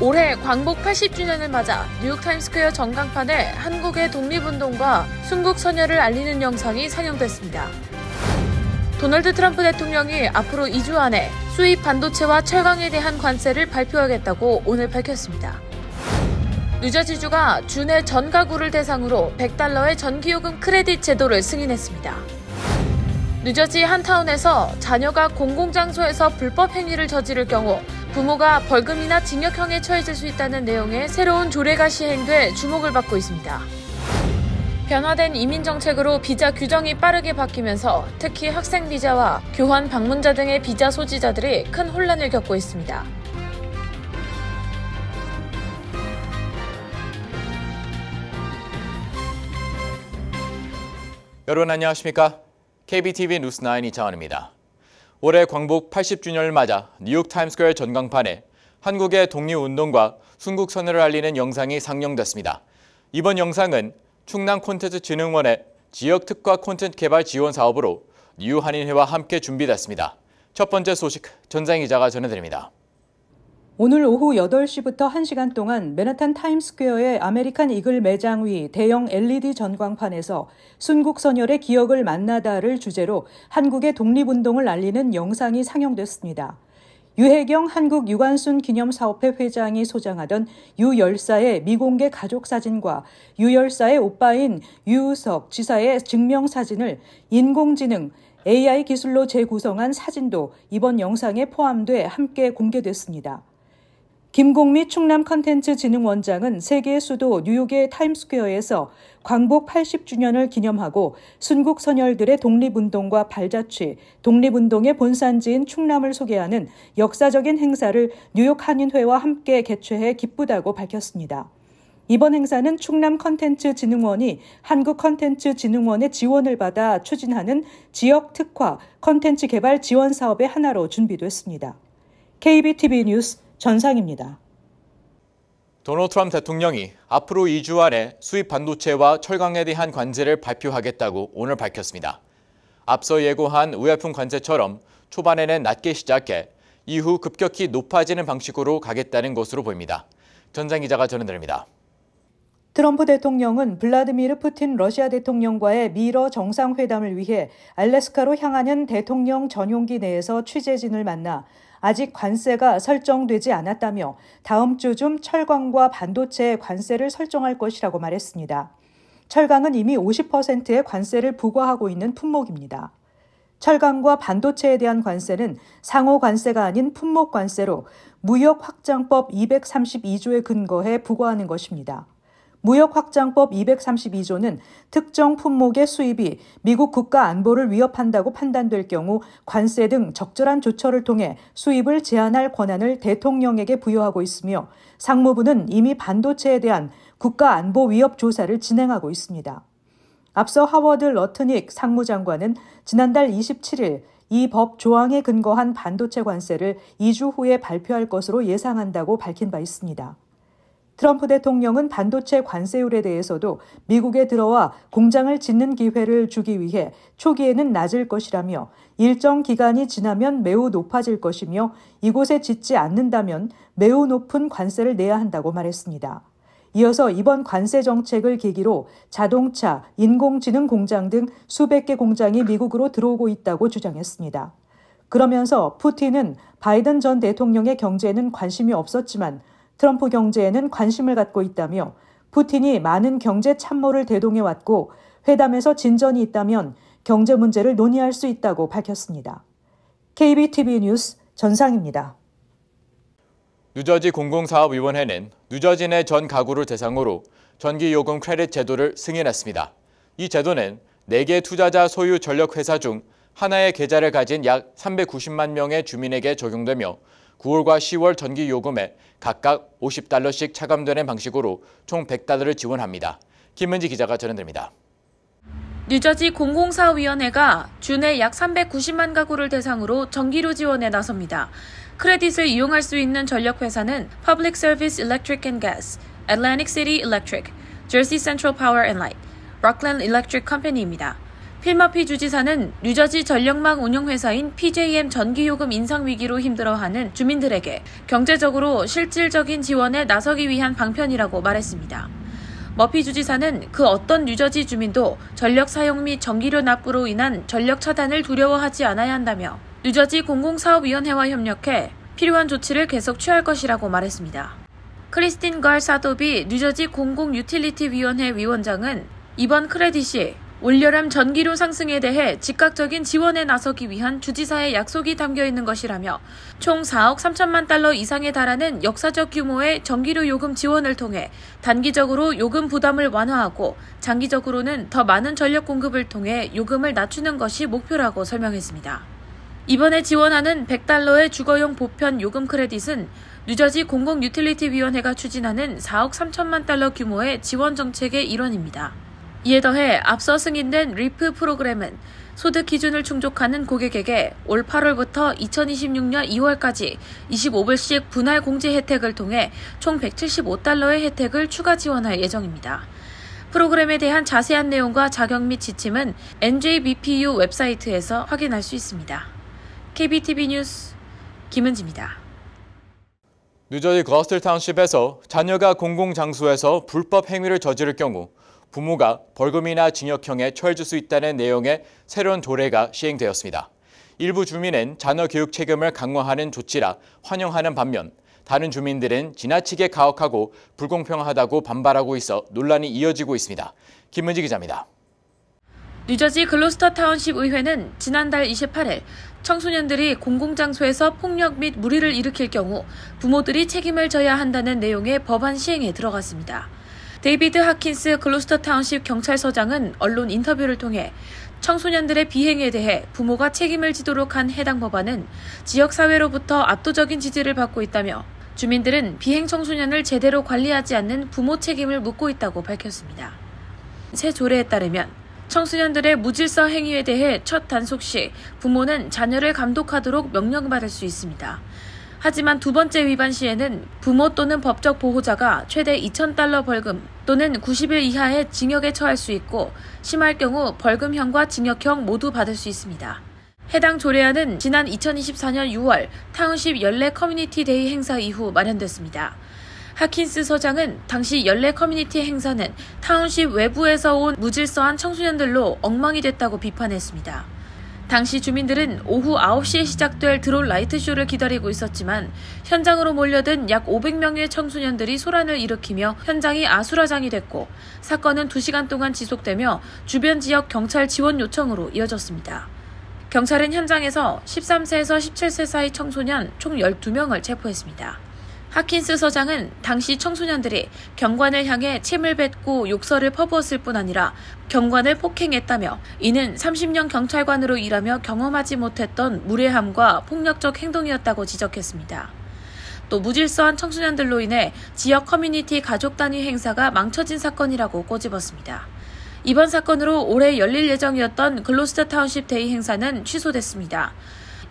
올해 광복 80주년을 맞아 뉴욕 타임스퀘어 전광판에 한국의 독립운동과 순국 선열을 알리는 영상이 상영됐습니다. 도널드 트럼프 대통령이 앞으로 2주 안에 수입 반도체와 철강에 대한 관세를 발표하겠다고 오늘 밝혔습니다. 뉴저지주가 주내 전 가구를 대상으로 $100의 전기요금 크레딧 제도를 승인했습니다. 뉴저지 한 타운에서 자녀가 공공장소에서 불법 행위를 저지를 경우 부모가 벌금이나 징역형에 처해질 수 있다는 내용의 새로운 조례가 시행돼 주목을 받고 있습니다. 변화된 이민 정책으로 비자 규정이 빠르게 바뀌면서 특히 학생 비자와 교환 방문자 등의 비자 소지자들이 큰 혼란을 겪고 있습니다. 여러분 안녕하십니까? KBTV 뉴스9 이창환입니다. 올해 광복 80주년을 맞아 뉴욕 타임스퀘어 전광판에 한국의 독립운동과 순국 선열을 알리는 영상이 상영됐습니다. 이번 영상은 충남 콘텐츠진흥원의 지역 특화 콘텐츠 개발 지원 사업으로 뉴한인회와 함께 준비됐습니다. 첫 번째 소식 전상희 기자가 전해드립니다. 오늘 오후 8시부터 1시간 동안 맨하탄 타임스퀘어의 아메리칸 이글 매장 위 대형 LED 전광판에서 순국 선열의 기억을 만나다를 주제로 한국의 독립운동을 알리는 영상이 상영됐습니다. 유혜경 한국유관순 기념사업회 회장이 소장하던 유 열사의 미공개 가족 사진과 유 열사의 오빠인 유우석 지사의 증명사진을 인공지능 AI 기술로 재구성한 사진도 이번 영상에 포함돼 함께 공개됐습니다. 김공미 충남 컨텐츠진흥원장은 세계 수도 뉴욕의 타임스퀘어에서 광복 80주년을 기념하고 순국 선열들의 독립운동과 발자취, 독립운동의 본산지인 충남을 소개하는 역사적인 행사를 뉴욕 한인회와 함께 개최해 기쁘다고 밝혔습니다. 이번 행사는 충남 컨텐츠진흥원이 한국컨텐츠진흥원의 지원을 받아 추진하는 지역 특화 컨텐츠 개발 지원 사업의 하나로 준비됐습니다. KBTV 뉴스 전상입니다. 도널드 트럼프 대통령이 앞으로 2주 안에 수입 반도체와 철강에 대한 관세를 발표하겠다고 오늘 밝혔습니다. 앞서 예고한 의약품 관세처럼 초반에는 낮게 시작해 이후 급격히 높아지는 방식으로 가겠다는 것으로 보입니다. 전상 기자가 전해드립니다. 트럼프 대통령은 블라디미르 푸틴 러시아 대통령과의 미러 정상회담을 위해 알래스카로 향하는 대통령 전용기 내에서 취재진을 만나 아직 관세가 설정되지 않았다며 다음 주쯤 철강과 반도체에 관세를 설정할 것이라고 말했습니다. 철강은 이미 50%의 관세를 부과하고 있는 품목입니다. 철강과 반도체에 대한 관세는 상호 관세가 아닌 품목 관세로 무역확장법 232조에 근거해 부과하는 것입니다. 무역확장법 232조는 특정 품목의 수입이 미국 국가 안보를 위협한다고 판단될 경우 관세 등 적절한 조처를 통해 수입을 제한할 권한을 대통령에게 부여하고 있으며 상무부는 이미 반도체에 대한 국가 안보 위협 조사를 진행하고 있습니다. 앞서 하워드 러트닉 상무장관은 지난달 27일 이 법 조항에 근거한 반도체 관세를 2주 후에 발표할 것으로 예상한다고 밝힌 바 있습니다. 트럼프 대통령은 반도체 관세율에 대해서도 미국에 들어와 공장을 짓는 기회를 주기 위해 초기에는 낮을 것이라며 일정 기간이 지나면 매우 높아질 것이며 이곳에 짓지 않는다면 매우 높은 관세를 내야 한다고 말했습니다. 이어서 이번 관세 정책을 계기로 자동차, 인공지능 공장 등 수백 개 공장이 미국으로 들어오고 있다고 주장했습니다. 그러면서 푸틴은 바이든 전 대통령의 경제에는 관심이 없었지만 트럼프 경제에는 관심을 갖고 있다며 푸틴이 많은 경제 참모를 대동해왔고 회담에서 진전이 있다면 경제 문제를 논의할 수 있다고 밝혔습니다. KBTV 뉴스 전상입니다. 뉴저지 공공사업위원회는 뉴저지 내 전 가구를 대상으로 전기요금 크레딧 제도를 승인했습니다. 이 제도는 4개 투자자 소유 전력회사 중 하나의 계좌를 가진 약 390만 명의 주민에게 적용되며 9월과 10월 전기요금에 각각 $50씩 차감되는 방식으로 총 $100를 지원합니다. 김은지 기자가 전해드립니다. 뉴저지 공공사업위원회가 주내 약 390만 가구를 대상으로 전기료 지원에 나섭니다. 크레딧을 이용할 수 있는 전력회사는 Public Service Electric and Gas, Atlantic City Electric, Jersey Central Power and Light, Rockland Electric Company입니다. 필 주지사는 뉴저지 전력망 운영회사인 PJM 전기요금 인상 위기로 힘들어하는 주민들에게 경제적으로 실질적인 지원에 나서기 위한 방편이라고 말했습니다. 머피 주지사는 그 어떤 뉴저지 주민도 전력 사용 및 전기료 납부로 인한 전력 차단을 두려워하지 않아야 한다며 뉴저지 공공사업위원회와 협력해 필요한 조치를 계속 취할 것이라고 말했습니다. 크리스틴 걸 사도비 뉴저지 공공유틸리티위원회 위원장은 이번 크레딧이 올여름 전기료 상승에 대해 즉각적인 지원에 나서기 위한 주지사의 약속이 담겨 있는 것이라며 총 4억 3천만 달러 이상에 달하는 역사적 규모의 전기료 요금 지원을 통해 단기적으로 요금 부담을 완화하고 장기적으로는 더 많은 전력 공급을 통해 요금을 낮추는 것이 목표라고 설명했습니다. 이번에 지원하는 $100의 주거용 보편 요금 크레딧은 뉴저지 공공유틸리티위원회가 추진하는 4억 3천만 달러 규모의 지원 정책의 일환입니다. 이에 더해 앞서 승인된 리프 프로그램은 소득 기준을 충족하는 고객에게 올 8월부터 2026년 2월까지 25불씩 분할 공제 혜택을 통해 총 $175의 혜택을 추가 지원할 예정입니다. 프로그램에 대한 자세한 내용과 자격 및 지침은 NJBPU 웹사이트에서 확인할 수 있습니다. KBTV 뉴스 김은지입니다. 뉴저지 글러스터 타운십에서 자녀가 공공장소에서 불법 행위를 저지를 경우 부모가 벌금이나 징역형에 처해질 수 있다는 내용의 새로운 조례가 시행되었습니다. 일부 주민은 자녀 교육 책임을 강화하는 조치라 환영하는 반면 다른 주민들은 지나치게 가혹하고 불공평하다고 반발하고 있어 논란이 이어지고 있습니다. 김은지 기자입니다. 뉴저지 글로스터 타운십 의회는 지난달 28일 청소년들이 공공장소에서 폭력 및 무리를 일으킬 경우 부모들이 책임을 져야 한다는 내용의 법안 시행에 들어갔습니다. 데이비드 하킨스 글로스터 타운십 경찰서장은 언론 인터뷰를 통해 청소년들의 비행에 대해 부모가 책임을 지도록 한 해당 법안은 지역사회로부터 압도적인 지지를 받고 있다며 주민들은 비행 청소년을 제대로 관리하지 않는 부모 책임을 묻고 있다고 밝혔습니다. 새 조례에 따르면 청소년들의 무질서 행위에 대해 첫 단속 시 부모는 자녀를 감독하도록 명령받을 수 있습니다. 하지만 두 번째 위반 시에는 부모 또는 법적 보호자가 최대 $2,000 벌금 또는 90일 이하의 징역에 처할 수 있고 심할 경우 벌금형과 징역형 모두 받을 수 있습니다. 해당 조례안은 지난 2024년 6월 타운십 연례 커뮤니티 데이 행사 이후 마련됐습니다. 하킨스 서장은 당시 연례 커뮤니티 행사는 타운십 외부에서 온 무질서한 청소년들로 엉망이 됐다고 비판했습니다. 당시 주민들은 오후 9시에 시작될 드론 라이트쇼를 기다리고 있었지만 현장으로 몰려든 약 500명의 청소년들이 소란을 일으키며 현장이 아수라장이 됐고 사건은 2시간 동안 지속되며 주변 지역 경찰 지원 요청으로 이어졌습니다. 경찰은 현장에서 13세에서 17세 사이 청소년 총 12명을 체포했습니다. 하킨스 서장은 당시 청소년들이 경관을 향해 침을 뱉고 욕설을 퍼부었을 뿐 아니라 경관을 폭행했다며 이는 30년 경찰관으로 일하며 경험하지 못했던 무례함과 폭력적 행동이었다고 지적했습니다. 또 무질서한 청소년들로 인해 지역 커뮤니티 가족 단위 행사가 망쳐진 사건이라고 꼬집었습니다. 이번 사건으로 올해 열릴 예정이었던 글로스터 타운십 데이 행사는 취소됐습니다.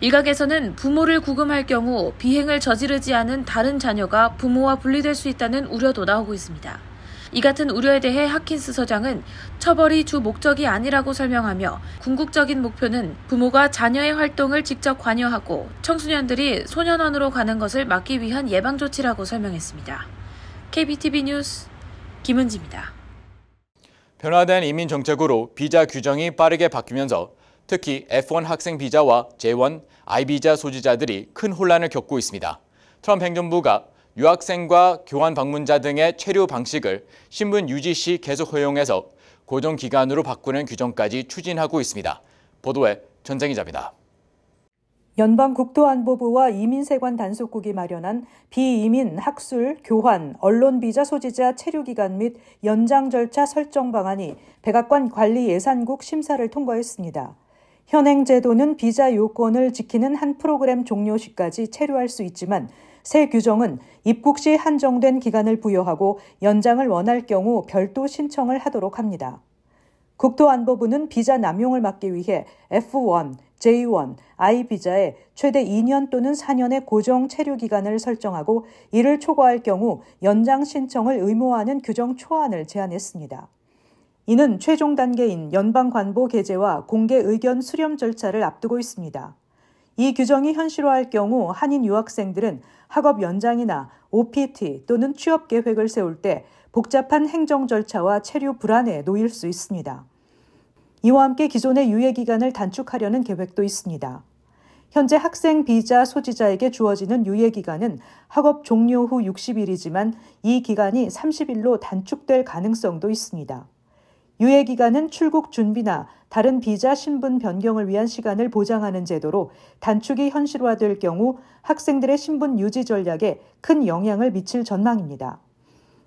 일각에서는 부모를 구금할 경우 비행을 저지르지 않은 다른 자녀가 부모와 분리될 수 있다는 우려도 나오고 있습니다. 이 같은 우려에 대해 하킨스 서장은 처벌이 주 목적이 아니라고 설명하며 궁극적인 목표는 부모가 자녀의 활동을 직접 관여하고 청소년들이 소년원으로 가는 것을 막기 위한 예방조치라고 설명했습니다. KBTV 뉴스 김은지입니다. 변화된 이민 정책으로 비자 규정이 빠르게 바뀌면서 특히 F1 학생 비자와 J1, I 비자 소지자들이 큰 혼란을 겪고 있습니다. 트럼프 행정부가 유학생과 교환 방문자 등의 체류 방식을 신분 유지 시 계속 허용해서 고정 기간으로 바꾸는 규정까지 추진하고 있습니다. 보도에 전쟁 기자입니다. 연방국토안보부와 이민세관 단속국이 마련한 비이민, 학술, 교환, 언론비자 소지자 체류기간 및 연장 절차 설정 방안이 백악관 관리예산국 심사를 통과했습니다. 현행 제도는 비자 요건을 지키는 한 프로그램 종료 시까지 체류할 수 있지만 새 규정은 입국 시 한정된 기간을 부여하고 연장을 원할 경우 별도 신청을 하도록 합니다. 국토안보부는 비자 남용을 막기 위해 F1, J1, I 비자에 최대 2년 또는 4년의 고정 체류 기간을 설정하고 이를 초과할 경우 연장 신청을 의무화하는 규정 초안을 제안했습니다. 이는 최종 단계인 연방관보 게재와 공개 의견 수렴 절차를 앞두고 있습니다. 이 규정이 현실화할 경우 한인 유학생들은 학업 연장이나 OPT 또는 취업 계획을 세울 때 복잡한 행정 절차와 체류 불안에 놓일 수 있습니다. 이와 함께 기존의 유예 기간을 단축하려는 계획도 있습니다. 현재 학생 비자 소지자에게 주어지는 유예 기간은 학업 종료 후 60일이지만 이 기간이 30일로 단축될 가능성도 있습니다. 유예 기간은 출국 준비나 다른 비자 신분 변경을 위한 시간을 보장하는 제도로 단축이 현실화될 경우 학생들의 신분 유지 전략에 큰 영향을 미칠 전망입니다.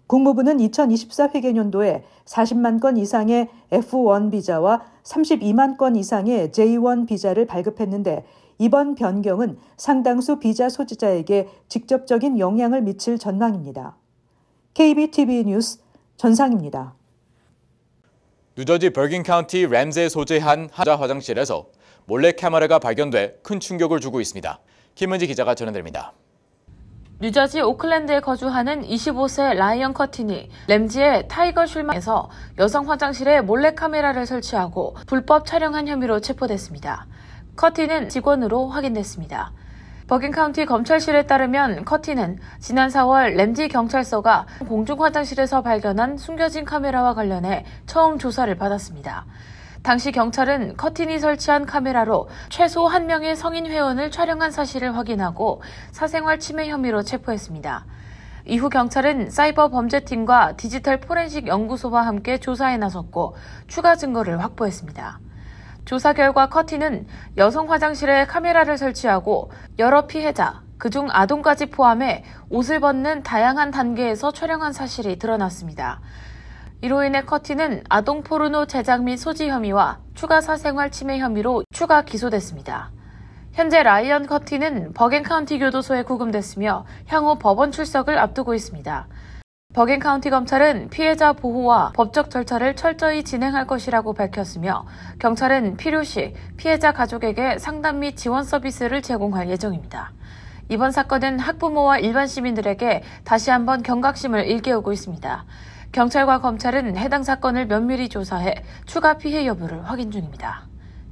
국무부는 2024 회계년도에 40만 건 이상의 F1 비자와 32만 건 이상의 J1 비자를 발급했는데 이번 변경은 상당수 비자 소지자에게 직접적인 영향을 미칠 전망입니다. KBTV 뉴스 전상입니다. 뉴저지 버긴 카운티 램스에 소재한 한 화장실에서 몰래 카메라가 발견돼 큰 충격을 주고 있습니다. 김은지 기자가 전해드립니다. 뉴저지 오클랜드에 거주하는 25세 라이언 커틴이 램지의 타이거 슐마에서 여성 화장실에 몰래카메라를 설치하고 불법 촬영한 혐의로 체포됐습니다. 커틴은 직원으로 확인됐습니다. 버긴 카운티 검찰실에 따르면 커틴은 지난 4월 램지 경찰서가 공중 화장실에서 발견한 숨겨진 카메라와 관련해 처음 조사를 받았습니다. 당시 경찰은 커틴이 설치한 카메라로 최소 1명의 성인 회원을 촬영한 사실을 확인하고 사생활 침해 혐의로 체포했습니다. 이후 경찰은 사이버 범죄팀과 디지털 포렌식 연구소와 함께 조사에 나섰고 추가 증거를 확보했습니다. 조사 결과 커틴은 여성 화장실에 카메라를 설치하고 여러 피해자, 그중 아동까지 포함해 옷을 벗는 다양한 단계에서 촬영한 사실이 드러났습니다. 이로 인해 커틴은 아동 포르노 제작 및 소지 혐의와 추가 사생활 침해 혐의로 추가 기소됐습니다. 현재 라이언 커틴은 버긴 카운티 교도소에 구금됐으며 향후 법원 출석을 앞두고 있습니다. 버긴 카운티 검찰은 피해자 보호와 법적 절차를 철저히 진행할 것이라고 밝혔으며 경찰은 필요시 피해자 가족에게 상담 및 지원 서비스를 제공할 예정입니다. 이번 사건은 학부모와 일반 시민들에게 다시 한번 경각심을 일깨우고 있습니다. 경찰과 검찰은 해당 사건을 면밀히 조사해 추가 피해 여부를 확인 중입니다.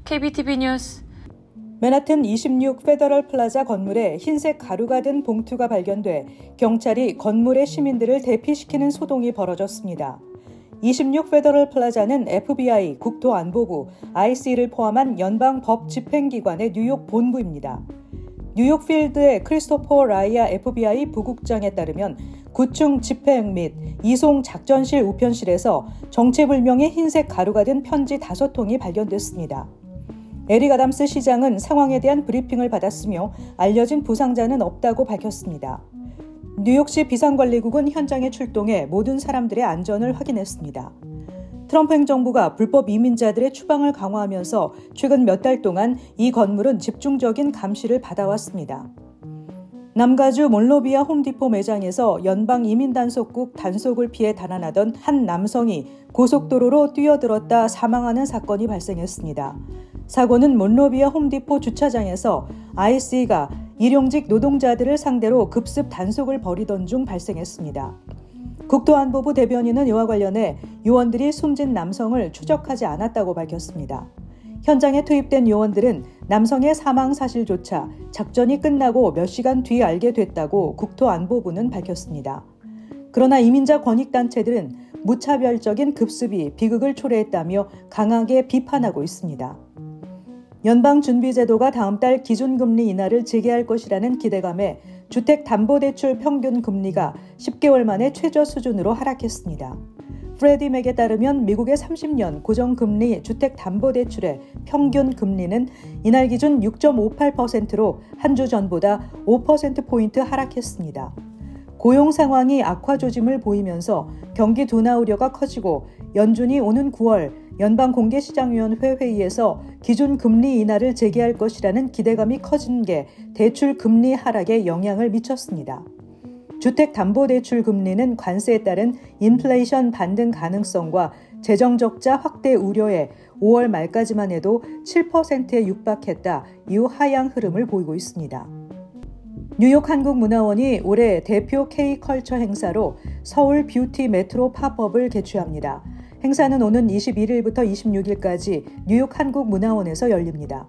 KBTV 뉴스 맨하튼 26 페더럴 플라자 건물에 흰색 가루가 든 봉투가 발견돼 경찰이 건물의 시민들을 대피시키는 소동이 벌어졌습니다. 26 페더럴 플라자는 FBI, 국토안보부, IC를 포함한 연방 법 집행기관의 뉴욕 본부입니다. 뉴욕 필드의 크리스토퍼 라이아 FBI 부국장에 따르면 9층 집행 및 이송 작전실 우편실에서 정체불명의 흰색 가루가 든 편지 5통이 발견됐습니다. 에릭 아담스 시장은 상황에 대한 브리핑을 받았으며 알려진 부상자는 없다고 밝혔습니다. 뉴욕시 비상관리국은 현장에 출동해 모든 사람들의 안전을 확인했습니다. 트럼프 행정부가 불법 이민자들의 추방을 강화하면서 최근 몇 달 동안 이 건물은 집중적인 감시를 받아왔습니다. 남가주 몬로비아 홈디포 매장에서 연방 이민단속국 단속을 피해 달아나던 한 남성이 고속도로로 뛰어들었다 사망하는 사건이 발생했습니다. 사고는 몬로비아 홈디포 주차장에서 IC가 일용직 노동자들을 상대로 급습 단속을 벌이던 중 발생했습니다. 국토안보부 대변인은 이와 관련해 요원들이 숨진 남성을 추적하지 않았다고 밝혔습니다. 현장에 투입된 요원들은 남성의 사망 사실조차 작전이 끝나고 몇 시간 뒤 알게 됐다고 국토안보부는 밝혔습니다. 그러나 이민자 권익단체들은 무차별적인 급습이 비극을 초래했다며 강하게 비판하고 있습니다. 연방준비제도가 다음 달 기준금리 인하를 재개할 것이라는 기대감에 주택담보대출 평균 금리가 10개월 만에 최저 수준으로 하락했습니다. 프레디 맥에 따르면 미국의 30년 고정금리 주택담보대출의 평균 금리는 이날 기준 6.58%로 한 주 전보다 5%포인트 하락했습니다. 고용 상황이 악화 조짐을 보이면서 경기 둔화 우려가 커지고 연준이 오는 9월 연방공개시장위원회 회의에서 기준금리 인하를 재개할 것이라는 기대감이 커진 게 대출 금리 하락에 영향을 미쳤습니다. 주택담보대출 금리는 관세에 따른 인플레이션 반등 가능성과 재정적자 확대 우려에 5월 말까지만 해도 7%에 육박했다 이후 하향 흐름을 보이고 있습니다. 뉴욕 한국문화원이 올해 대표 K컬처 행사로 서울 뷰티 메트로 팝업을 개최합니다. 행사는 오는 21일부터 26일까지 뉴욕 한국문화원에서 열립니다.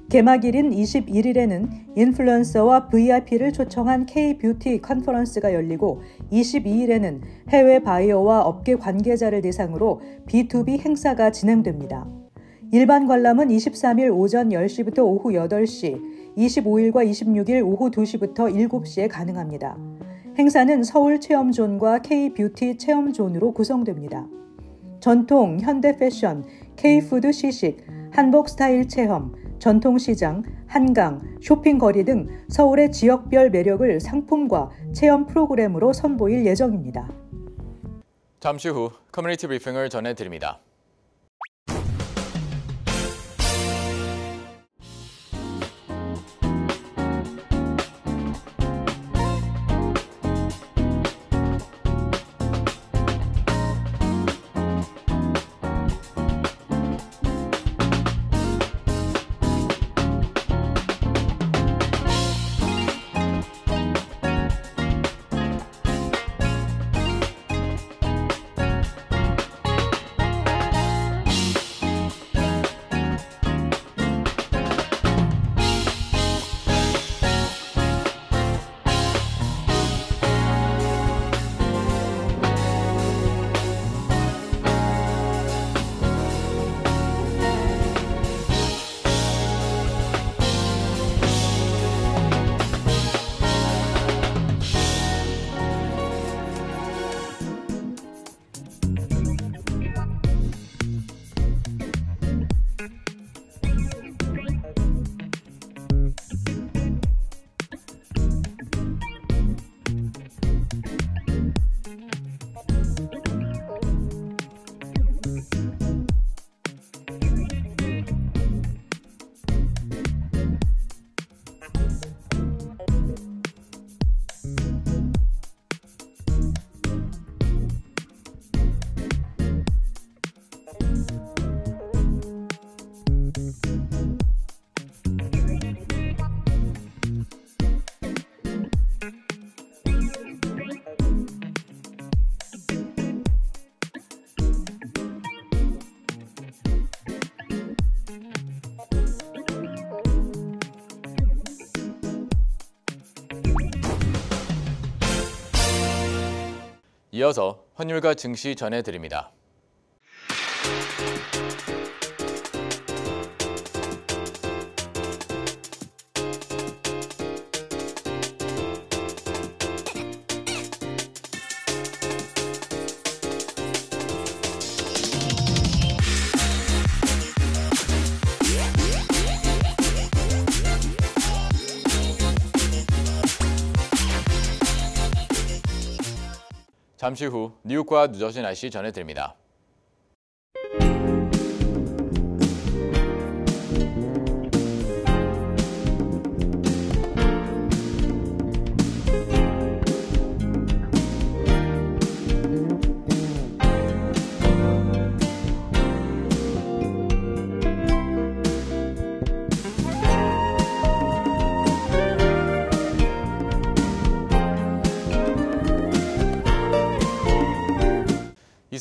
개막일인 21일에는 인플루언서와 VIP를 초청한 K-뷰티 컨퍼런스가 열리고 22일에는 해외 바이어와 업계 관계자를 대상으로 B2B 행사가 진행됩니다. 일반 관람은 23일 오전 10시부터 오후 8시, 25일과 26일 오후 2시부터 7시에 가능합니다. 행사는 서울 체험존과 K-뷰티 체험존으로 구성됩니다. 전통, 현대 패션, K-푸드 시식, 한복 스타일 체험, 전통시장, 한강, 쇼핑거리 등 서울의 지역별 매력을 상품과 체험 프로그램으로 선보일 예정입니다. 잠시 후 커뮤니티 브리핑을 전해드립니다. 이어서 환율과 증시 전해드립니다. 잠시 후 뉴욕과 뉴저지 날씨 전해드립니다.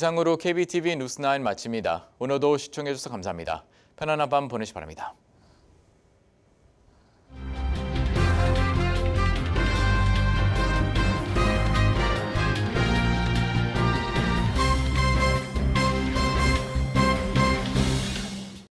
이상으로 KBTV 뉴스9 마칩니다. 오늘도 시청해주셔서 감사합니다. 편안한 밤 보내시기 바랍니다.